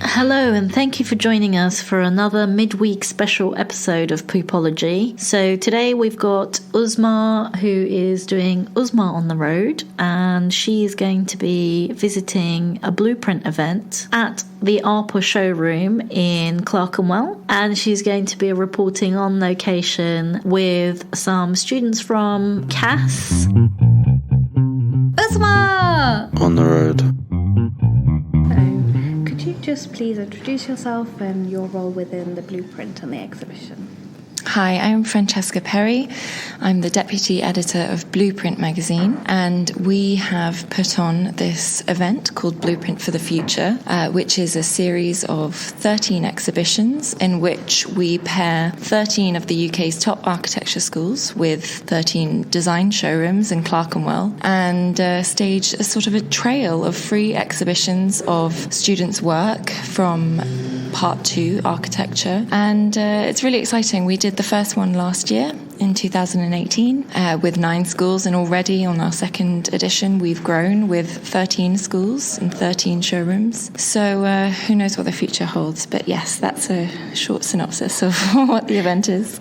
Hello, and thank you for joining us for another midweek special episode of Poopology. So today we've got Uzma, who is doing Uzma on the road, and she is going to be visiting a blueprint event at the ARPA showroom in Clerkenwell, and she's going to be reporting on location with some students from CAS. Uzma! On the road. Could you just please introduce yourself and your role within the blueprint and the exhibition? Hi, I'm Francesca Perry. I'm the Deputy Editor of Blueprint magazine, and we have put on this event called Blueprint for the Future, which is a series of 13 exhibitions in which we pair 13 of the UK's top architecture schools with 13 design showrooms in Clerkenwell and stage a sort of a trail of free exhibitions of students' work from Part 2 architecture, and it's really exciting. We did the first one last year in 2018 with 9 schools, and already on our second edition we've grown with 13 schools and 13 showrooms. So who knows what the future holds, but yes, that's a short synopsis of what the event is.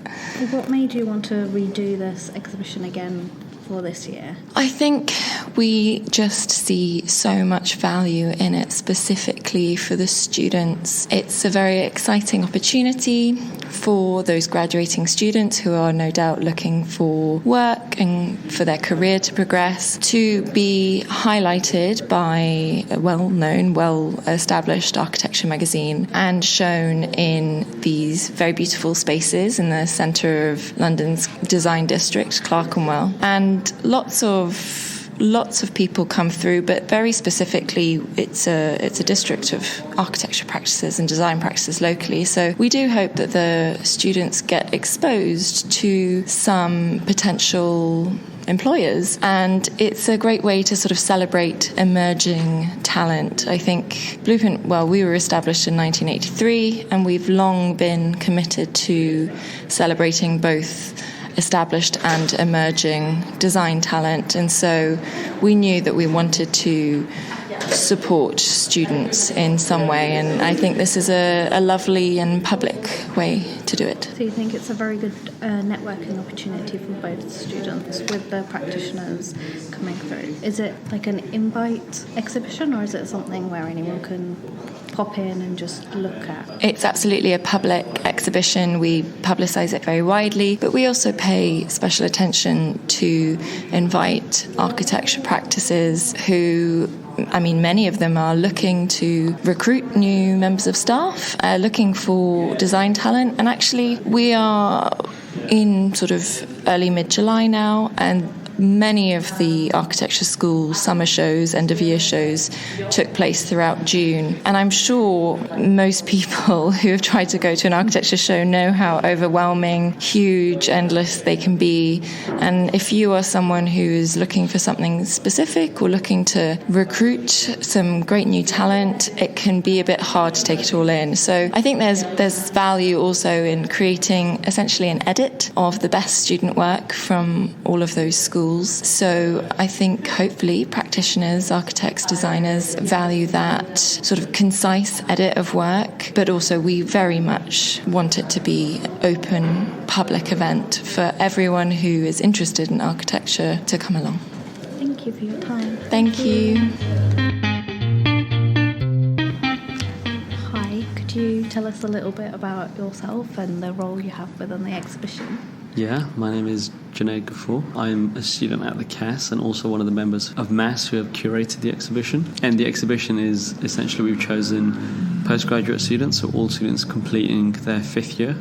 What made you want to redo this exhibition again for this year? I think we just see so much value in it, specifically for the students. It's a very exciting opportunity for those graduating students who are no doubt looking for work and for their career to progress, to be highlighted by a well-known, well-established architecture magazine and shown in these very beautiful spaces in the centre of London's design district, Clerkenwell. And lots of people come through, but very specifically it's a district of architecture practices and design practices locally. So we do hope that the students get exposed to some potential employers, and it's a great way to sort of celebrate emerging talent. I think Blueprint, we were established in 1983, and we've long been committed to celebrating both established and emerging design talent, and so we knew that we wanted to support students in some way, and I think this is a lovely and public way to do it. So you think it's a very good networking opportunity for both students with the practitioners coming through? Is it like an invite exhibition, or is it something where anyone can pop in and just look at? It's absolutely a public exhibition. We publicise it very widely, but we also pay special attention to invite architecture practices who, many of them are looking to recruit new members of staff, looking for design talent, and actually we are in sort of early mid-July now, and many of the architecture school summer shows, end of year shows took place throughout June, and I'm sure most people who have tried to go to an architecture show know how overwhelming, huge, endless they can be. And if you are someone who is looking for something specific or looking to recruit some great new talent, it can be a bit hard to take it all in. So I think there's value also in creating essentially an edit of the best student work from all of those schools. So I think hopefully practitioners, architects, designers value that sort of concise edit of work, but also we very much want it to be an open public event for everyone who is interested in architecture to come along. Thank you for your time. Thank you. Hi, could you tell us a little bit about yourself and the role you have within the exhibition? Yeah, my name is Junaid Ghafoor. I'm a student at the CAS and also one of the members of MAS who have curated the exhibition. And the exhibition is essentially, we've chosen postgraduate students, so all students completing their 5th year,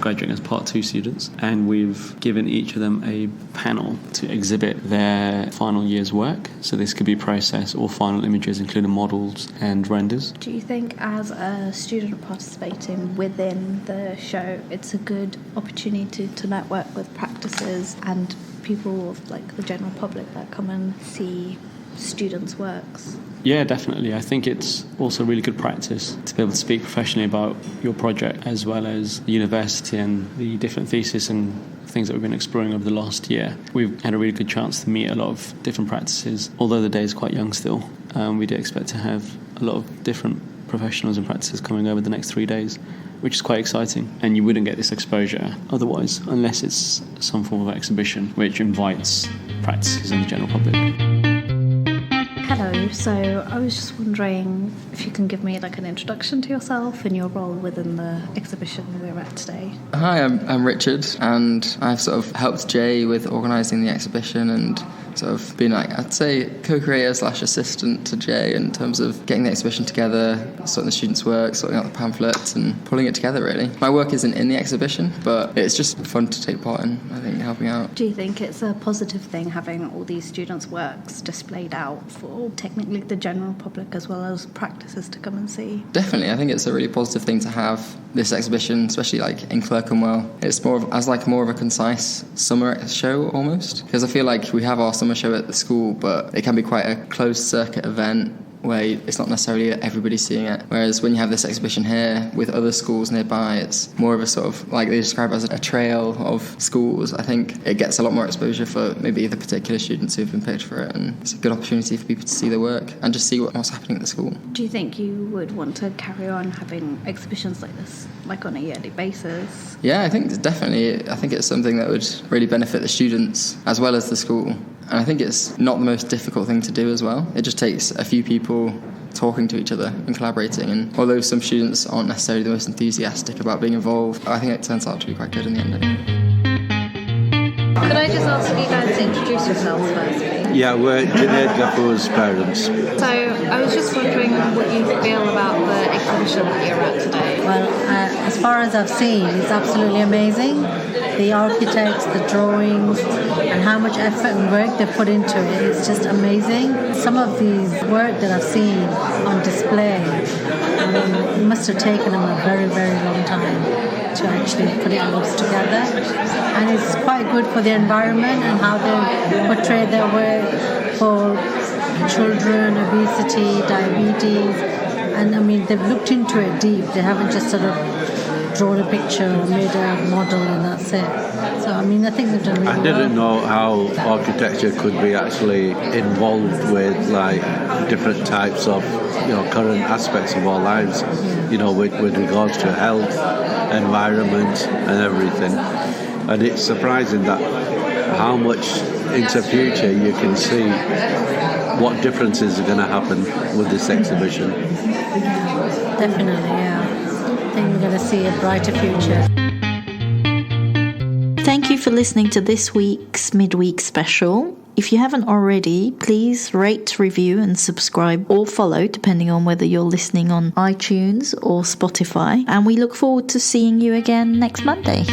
graduating as Part 2 students. And we've given each of them a panel to exhibit their final year's work. So this could be process or final images, including models and renders. Do you think as a student participating within the show, it's a good opportunity to network with practices and people like the general public that come and see students' works? Yeah, definitely. I think it's also really good practice to be able to speak professionally about your project as well as the university and the different theses and things that we've been exploring over the last year. We've had a really good chance to meet a lot of different practices. Although the day is quite young still, we do expect to have a lot of different professionals and practices coming over the next 3 days, which is quite exciting. And you wouldn't get this exposure otherwise unless it's some form of exhibition which invites practices and the general public. Hello, so I was just wondering if you can give me like an introduction to yourself and your role within the exhibition we're at today. Hi, I'm Richard, and I've sort of helped Jay with organising the exhibition and sort of been like, I'd say, co-creator / assistant to Jay in terms of getting the exhibition together, sorting the students' work, sorting out the pamphlets and pulling it together really. My work isn't in the exhibition, but it's just fun to take part in, I think, helping out. Do you think it's a positive thing having all these students' works displayed out for technically the general public as well as practices to come and see? Definitely, I think it's a really positive thing to have this exhibition, especially like in Clerkenwell. It's more of a concise summer show almost, because I feel like we have our summer show at the school, but it can be quite a closed circuit event where it's not necessarily everybody seeing it. Whereas when you have this exhibition here with other schools nearby, it's more of a sort of, like they describe it as a trail of schools. I think it gets a lot more exposure for maybe the particular students who've been picked for it, and it's a good opportunity for people to see their work and just see what's happening at the school. Do you think you would want to carry on having exhibitions like this, like on a yearly basis? Yeah, I think definitely. I think it's something that would really benefit the students as well as the school. And I think it's not the most difficult thing to do as well. It just takes a few people talking to each other and collaborating. And although some students aren't necessarily the most enthusiastic about being involved, I think it turns out to be quite good in the end anyway. Could I just ask you guys to introduce yourselves first, please? Yeah, we're Junaid Ghafoor's parents. So I was just wondering what you feel about the exhibition that you're at today. Well, as far as I've seen, it's absolutely amazing. The architects, the drawings, and how much effort and work they put into it. It's just amazing. Some of these work that I've seen on display, I mean, it must have taken them a very, very long time to actually put it all together. And it's quite good for the environment and how they portray their work for children, obesity, diabetes. And I mean, they've looked into it deep. They haven't just sort of drawn a picture or made a model and that's it. So I mean, I think they've done really well. I didn't know how architecture could be actually involved with like different types of, current aspects of our lives, with regards to health, environment and everything. And it's surprising that how much into future you can see what differences are going to happen with this exhibition. Definitely, yeah. I think we're going to see a brighter future. Thank you for listening to this week's midweek special. If you haven't already, please rate, review and subscribe or follow depending on whether you're listening on iTunes or Spotify. And we look forward to seeing you again next Monday.